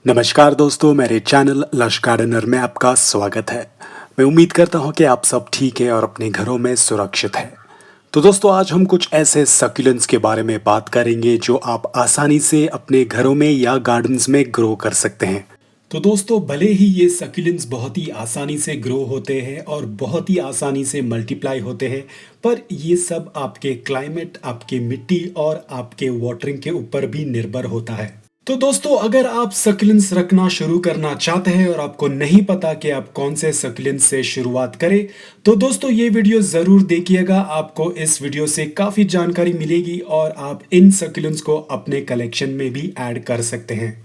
नमस्कार दोस्तों, मेरे चैनल लश गार्डनर में आपका स्वागत है। मैं उम्मीद करता हूँ कि आप सब ठीक है और अपने घरों में सुरक्षित हैं। तो दोस्तों, आज हम कुछ ऐसे सक्यूलेंट्स के बारे में बात करेंगे जो आप आसानी से अपने घरों में या गार्डन्स में ग्रो कर सकते हैं। तो दोस्तों, भले ही ये सक्यूलेंट्स बहुत ही आसानी से ग्रो होते हैं और बहुत ही आसानी से मल्टीप्लाई होते हैं, पर ये सब आपके क्लाइमेट, आपके मिट्टी और आपके वाटरिंग के ऊपर भी निर्भर होता है। तो दोस्तों, अगर आप सक्यूलेंट्स रखना शुरू करना चाहते हैं और आपको नहीं पता कि आप कौन से सक्यूलेंट्स से शुरुआत करें, तो दोस्तों ये वीडियो ज़रूर देखिएगा। आपको इस वीडियो से काफ़ी जानकारी मिलेगी और आप इन सक्यूलेंट्स को अपने कलेक्शन में भी ऐड कर सकते हैं।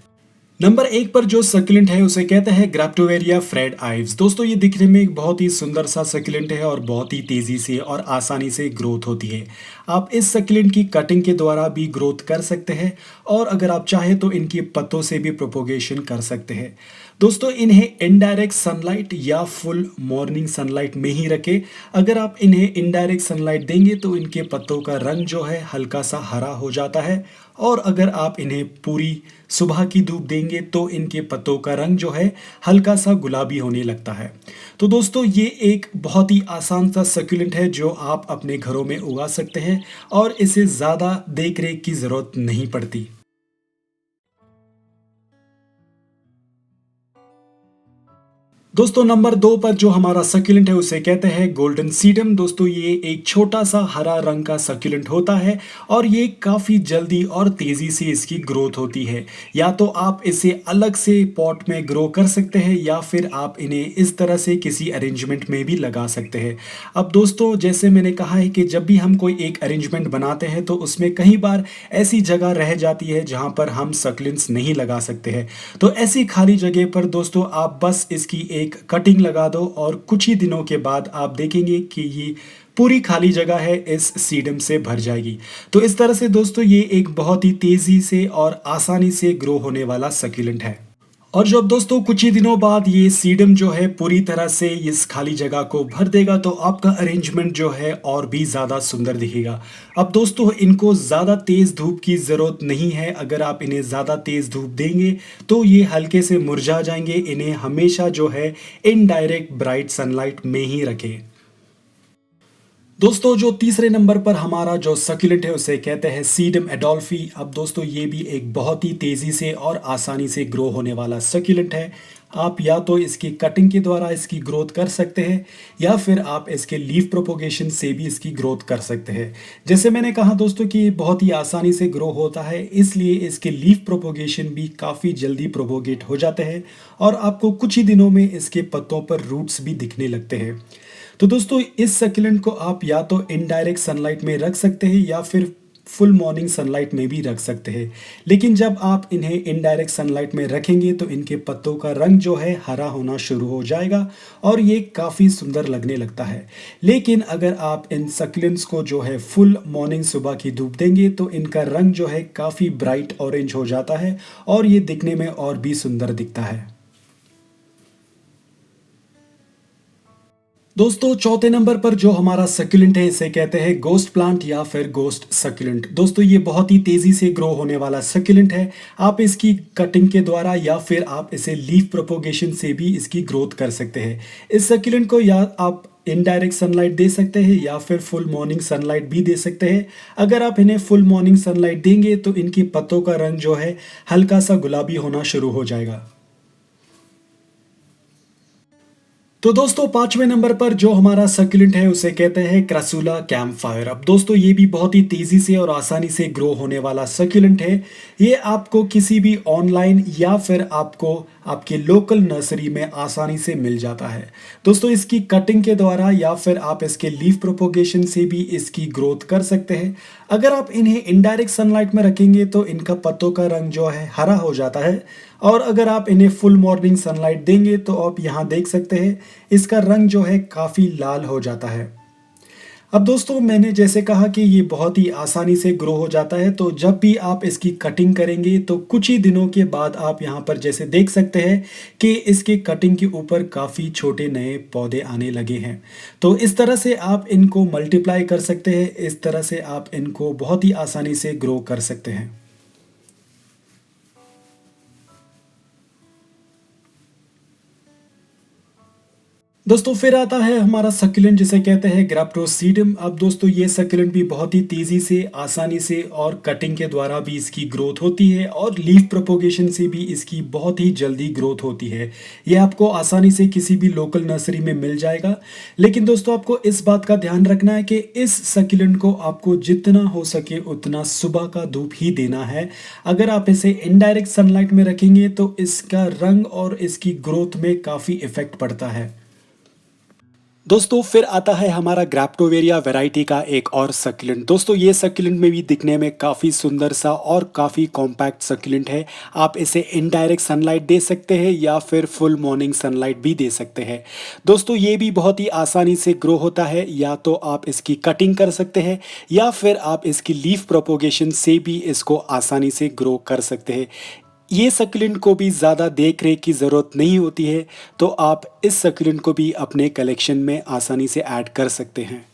नंबर एक पर जो सक्यूलेंट है उसे कहते हैं ग्राप्टोवेरिया फ्रेड आइव्स। दोस्तों, ये दिखने में एक बहुत ही सुंदर सा सक्यूलेंट है और बहुत ही तेजी से और आसानी से ग्रोथ होती है। आप इस सक्यूलेंट की कटिंग के द्वारा भी ग्रोथ कर सकते हैं और अगर आप चाहें तो इनकी पत्तों से भी प्रोपोगेशन कर सकते हैं। दोस्तों, इन्हें इनडायरेक्ट सनलाइट या फुल मॉर्निंग सनलाइट में ही रखें। अगर आप इन्हें इनडायरेक्ट सनलाइट देंगे तो इनके पत्तों का रंग जो है हल्का सा हरा हो जाता है और अगर आप इन्हें पूरी सुबह की धूप देंगे तो इनके पत्तों का रंग जो है हल्का सा गुलाबी होने लगता है। तो दोस्तों, ये एक बहुत ही आसान सा सक्यूलेंट है जो आप अपने घरों में उगा सकते हैं और इसे ज़्यादा देख रेख की ज़रूरत नहीं पड़ती। दोस्तों, नंबर दो पर जो हमारा सक्यूलेंट है उसे कहते हैं गोल्डन सीडम। दोस्तों, ये एक छोटा सा हरा रंग का सक्यूलेंट होता है और ये काफ़ी जल्दी और तेज़ी से इसकी ग्रोथ होती है। या तो आप इसे अलग से पॉट में ग्रो कर सकते हैं या फिर आप इन्हें इस तरह से किसी अरेंजमेंट में भी लगा सकते हैं। अब दोस्तों, जैसे मैंने कहा है कि जब भी हम कोई एक अरेंजमेंट बनाते हैं तो उसमें कई बार ऐसी जगह रह जाती है जहाँ पर हम सक्यूलेंट्स नहीं लगा सकते हैं। तो ऐसी खाली जगह पर दोस्तों आप बस इसकी एक कटिंग लगा दो और कुछ ही दिनों के बाद आप देखेंगे कि ये पूरी खाली जगह है इस सीडम से भर जाएगी। तो इस तरह से दोस्तों ये एक बहुत ही तेजी से और आसानी से ग्रो होने वाला सक्यूलेंट है। और जब दोस्तों कुछ ही दिनों बाद ये सीडम जो है पूरी तरह से इस खाली जगह को भर देगा तो आपका अरेंजमेंट जो है और भी ज़्यादा सुंदर दिखेगा। अब दोस्तों, इनको ज़्यादा तेज़ धूप की ज़रूरत नहीं है। अगर आप इन्हें ज़्यादा तेज़ धूप देंगे तो ये हल्के से मुरझा जाएंगे। इन्हें हमेशा जो है इनडायरेक्ट ब्राइट सनलाइट में ही रखें। दोस्तों, जो तीसरे नंबर पर हमारा जो सक्यूलेंट है उसे कहते हैं सीडम एडोल्फी। अब दोस्तों, ये भी एक बहुत ही तेज़ी से और आसानी से ग्रो होने वाला सक्यूलेंट है। आप या तो इसकी कटिंग के द्वारा इसकी ग्रोथ कर सकते हैं या फिर आप इसके लीफ प्रोपोगेशन से भी इसकी ग्रोथ कर सकते हैं। जैसे मैंने कहा दोस्तों कि ये बहुत ही आसानी से ग्रो होता है, इसलिए इसके लीफ प्रोपोगेशन भी काफ़ी जल्दी प्रोपोगेट हो जाते हैं और आपको कुछ ही दिनों में इसके पत्तों पर रूट्स भी दिखने लगते हैं। तो दोस्तों, इस सक्यूलेंट को आप या तो इनडायरेक्ट सनलाइट में रख सकते हैं या फिर फुल मॉर्निंग सनलाइट में भी रख सकते हैं। लेकिन जब आप इन्हें इनडायरेक्ट सनलाइट में रखेंगे तो इनके पत्तों का रंग जो है हरा होना शुरू हो जाएगा और ये काफ़ी सुंदर लगने लगता है। लेकिन अगर आप इन सक्यूलेंट्स को जो है फुल मॉर्निंग सुबह की धूप देंगे तो इनका रंग जो है काफ़ी ब्राइट ऑरेंज हो जाता है और ये दिखने में और भी सुंदर दिखता है। दोस्तों, चौथे नंबर पर जो हमारा सक्यूलेंट है इसे कहते हैं गोस्ट प्लांट या फिर गोस्ट सक्यूलेंट। दोस्तों, ये बहुत ही तेजी से ग्रो होने वाला सक्यूलेंट है। आप इसकी कटिंग के द्वारा या फिर आप इसे लीफ प्रोपोगेशन से भी इसकी ग्रोथ कर सकते हैं। इस सक्यूलेंट को या आप इनडायरेक्ट सनलाइट दे सकते हैं या फिर फुल मॉर्निंग सनलाइट भी दे सकते हैं। अगर आप इन्हें फुल मॉर्निंग सनलाइट देंगे तो इनकी पत्तों का रंग जो है हल्का सा गुलाबी होना शुरू हो जाएगा। तो दोस्तों, पांचवें नंबर पर जो हमारा सक्यूलेंट है उसे कहते हैं क्रसूला कैंपफायर। अब दोस्तों, ये भी बहुत ही तेजी से और आसानी से ग्रो होने वाला सक्यूलेंट है। ये आपको किसी भी ऑनलाइन या फिर आपको आपके लोकल नर्सरी में आसानी से मिल जाता है। दोस्तों, इसकी कटिंग के द्वारा या फिर आप इसके लीफ प्रोपोगेशन से भी इसकी ग्रोथ कर सकते हैं। अगर आप इन्हें इनडायरेक्ट सनलाइट में रखेंगे तो इनका पत्तों का रंग जो है हरा हो जाता है और अगर आप इन्हें फुल मॉर्निंग सनलाइट देंगे तो आप यहाँ देख सकते हैं इसका रंग जो है काफ़ी लाल हो जाता है। अब दोस्तों, मैंने जैसे कहा कि ये बहुत ही आसानी से ग्रो हो जाता है, तो जब भी आप इसकी कटिंग करेंगे तो कुछ ही दिनों के बाद आप यहाँ पर जैसे देख सकते हैं कि इसके कटिंग के ऊपर काफ़ी छोटे नए पौधे आने लगे हैं। तो इस तरह से आप इनको मल्टीप्लाई कर सकते हैं, इस तरह से आप इनको बहुत ही आसानी से ग्रो कर सकते हैं। दोस्तों फिर आता है हमारा सक्यूलेंट जिसे कहते हैं ग्रैप्टोसीडियम। अब दोस्तों ये सक्यूलेंट भी बहुत ही तेजी से, आसानी से और कटिंग के द्वारा भी इसकी ग्रोथ होती है और लीफ प्रोपोगेशन से भी इसकी बहुत ही जल्दी ग्रोथ होती है। ये आपको आसानी से किसी भी लोकल नर्सरी में मिल जाएगा। लेकिन दोस्तों आपको इस बात का ध्यान रखना है कि इस सक्यूलेंट को आपको जितना हो सके उतना सुबह का धूप ही देना है। अगर आप इसे इनडायरेक्ट सनलाइट में रखेंगे तो इसका रंग और इसकी ग्रोथ में काफ़ी इफेक्ट पड़ता है। दोस्तों फिर आता है हमारा ग्रैप्टोवेरिया वैरायटी का एक और सक्यूलेंट। दोस्तों ये सक्यूलेंट में भी दिखने में काफ़ी सुंदर सा और काफ़ी कॉम्पैक्ट सक्यूलेंट है। आप इसे इनडायरेक्ट सनलाइट दे सकते हैं या फिर फुल मॉर्निंग सनलाइट भी दे सकते हैं। दोस्तों ये भी बहुत ही आसानी से ग्रो होता है। या तो आप इसकी कटिंग कर सकते हैं या फिर आप इसकी लीफ प्रोपोगेशन से भी इसको आसानी से ग्रो कर सकते हैं। ये सक्यूलेंट को भी ज़्यादा देख रेख की ज़रूरत नहीं होती है, तो आप इस सक्यूलेंट को भी अपने कलेक्शन में आसानी से ऐड कर सकते हैं।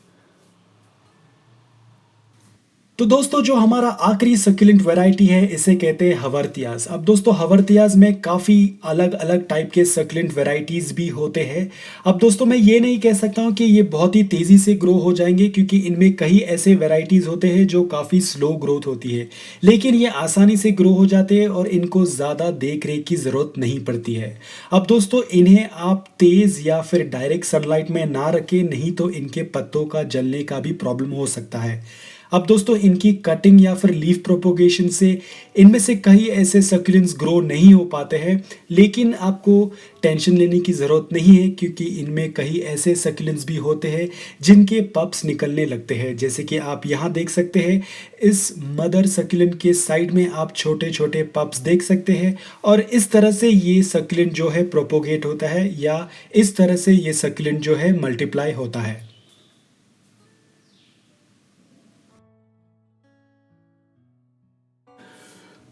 तो दोस्तों जो हमारा आखिरी सक्यूलेंट वैरायटी है इसे कहते हैं हवर्तियास। अब दोस्तों हवर्तियास में काफ़ी अलग अलग टाइप के सक्यूलेंट वैरायटीज भी होते हैं। अब दोस्तों मैं ये नहीं कह सकता हूँ कि ये बहुत ही तेज़ी से ग्रो हो जाएंगे, क्योंकि इनमें कई ऐसे वैरायटीज होते हैं जो काफ़ी स्लो ग्रोथ होती है। लेकिन ये आसानी से ग्रो हो जाते हैं और इनको ज़्यादा देख रेख की ज़रूरत नहीं पड़ती है। अब दोस्तों इन्हें आप तेज़ या फिर डायरेक्ट सनलाइट में ना रखें, नहीं तो इनके पत्तों का जलने का भी प्रॉब्लम हो सकता है। अब दोस्तों इनकी कटिंग या फिर लीफ प्रोपोगेशन से इनमें से कई ऐसे सक्यूलेंट्स ग्रो नहीं हो पाते हैं। लेकिन आपको टेंशन लेने की ज़रूरत नहीं है, क्योंकि इनमें कई ऐसे सक्यूलेंट्स भी होते हैं जिनके पप्स निकलने लगते हैं। जैसे कि आप यहाँ देख सकते हैं, इस मदर सक्यूलेंट के साइड में आप छोटे छोटे पप्स देख सकते हैं। और इस तरह से ये सक्यूलेंट जो है प्रोपोगेट होता है, या इस तरह से ये सक्यूलेंट जो है मल्टीप्लाई होता है।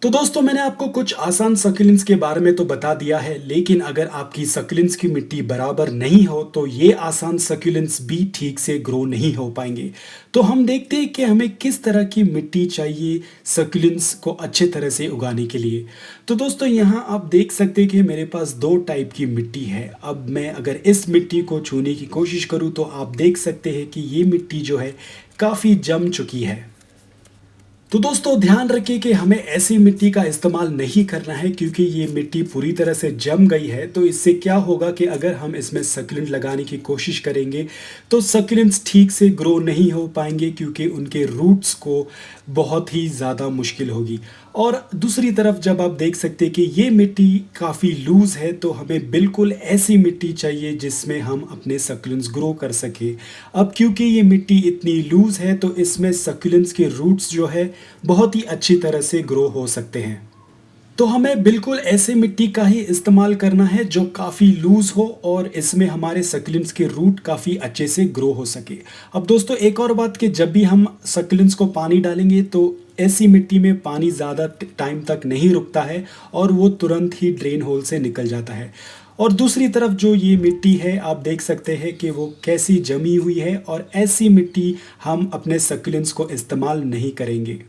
तो दोस्तों मैंने आपको कुछ आसान सक्यूलेंट्स के बारे में तो बता दिया है, लेकिन अगर आपकी सक्यूलेंट्स की मिट्टी बराबर नहीं हो तो ये आसान सक्यूलेंट्स भी ठीक से ग्रो नहीं हो पाएंगे। तो हम देखते हैं कि हमें किस तरह की मिट्टी चाहिए सक्यूलेंट्स को अच्छे तरह से उगाने के लिए। तो दोस्तों यहाँ आप देख सकते हैं कि मेरे पास दो टाइप की मिट्टी है। अब मैं अगर इस मिट्टी को छूने की कोशिश करूँ तो आप देख सकते हैं कि ये मिट्टी जो है काफ़ी जम चुकी है। तो दोस्तों ध्यान रखिए कि हमें ऐसी मिट्टी का इस्तेमाल नहीं करना है, क्योंकि ये मिट्टी पूरी तरह से जम गई है। तो इससे क्या होगा कि अगर हम इसमें सक्यूलेंट लगाने की कोशिश करेंगे तो सक्यूलेंट्स ठीक से ग्रो नहीं हो पाएंगे, क्योंकि उनके रूट्स को बहुत ही ज़्यादा मुश्किल होगी। और दूसरी तरफ जब आप देख सकते हैं कि ये मिट्टी काफ़ी लूज़ है, तो हमें बिल्कुल ऐसी मिट्टी चाहिए जिसमें हम अपने सक्यूलेंट्स ग्रो कर सके। अब क्योंकि ये मिट्टी इतनी लूज़ है तो इसमें सक्यूलेंट्स के रूट्स जो है बहुत ही अच्छी तरह से ग्रो हो सकते हैं। तो हमें बिल्कुल ऐसे मिट्टी का ही इस्तेमाल करना है जो काफ़ी लूज़ हो और इसमें हमारे सक्यूलेंट्स के रूट काफ़ी अच्छे से ग्रो हो सके। अब दोस्तों एक और बात कि जब भी हम सक्यूलेंट्स को पानी डालेंगे तो ऐसी मिट्टी में पानी ज़्यादा टाइम तक नहीं रुकता है और वो तुरंत ही ड्रेन होल से निकल जाता है। और दूसरी तरफ जो ये मिट्टी है आप देख सकते हैं कि वो कैसी जमी हुई है, और ऐसी मिट्टी हम अपने सक्यूलेंट्स को इस्तेमाल नहीं करेंगे।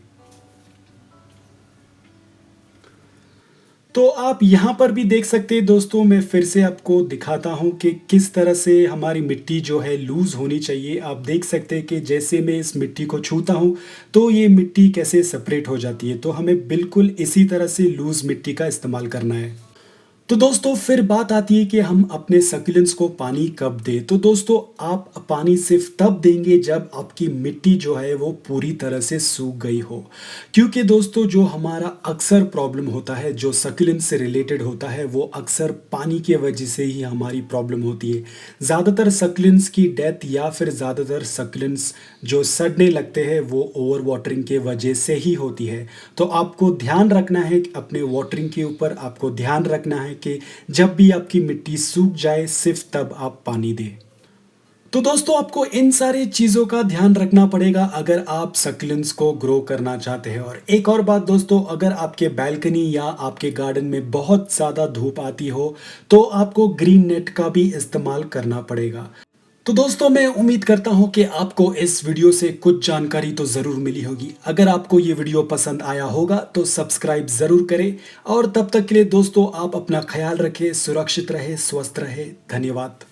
तो आप यहाँ पर भी देख सकते हैं दोस्तों, मैं फिर से आपको दिखाता हूँ कि किस तरह से हमारी मिट्टी जो है लूज़ होनी चाहिए। आप देख सकते हैं कि जैसे मैं इस मिट्टी को छूता हूँ तो ये मिट्टी कैसे सेपरेट हो जाती है। तो हमें बिल्कुल इसी तरह से लूज़ मिट्टी का इस्तेमाल करना है। तो दोस्तों फिर बात आती है कि हम अपने सक्यूलेंट्स को पानी कब दें। तो दोस्तों आप पानी सिर्फ तब देंगे जब आपकी मिट्टी जो है वो पूरी तरह से सूख गई हो। क्योंकि दोस्तों जो हमारा अक्सर प्रॉब्लम होता है जो सक्यूलेंट्स से रिलेटेड होता है, वो अक्सर पानी की वजह से ही हमारी प्रॉब्लम होती है। ज़्यादातर सक्यूलेंट्स की डेथ या फिर ज़्यादातर सक्यूलेंट्स जो सड़ने लगते हैं वो ओवर वाटरिंग के वजह से ही होती है। तो आपको ध्यान रखना है कि अपने वाटरिंग के ऊपर आपको ध्यान रखना है कि जब भी आपकी मिट्टी सूख जाए सिर्फ तब आप पानी दें। तो दोस्तों आपको इन सारी चीज़ों का ध्यान रखना पड़ेगा अगर आप सक्यूलेंट्स को ग्रो करना चाहते हैं। और एक और बात दोस्तों, अगर आपके बैल्कनी या आपके गार्डन में बहुत ज़्यादा धूप आती हो तो आपको ग्रीन नेट का भी इस्तेमाल करना पड़ेगा। तो दोस्तों मैं उम्मीद करता हूं कि आपको इस वीडियो से कुछ जानकारी तो ज़रूर मिली होगी। अगर आपको ये वीडियो पसंद आया होगा तो सब्सक्राइब ज़रूर करें, और तब तक के लिए दोस्तों आप अपना ख्याल रखें, सुरक्षित रहे, स्वस्थ रहे। धन्यवाद।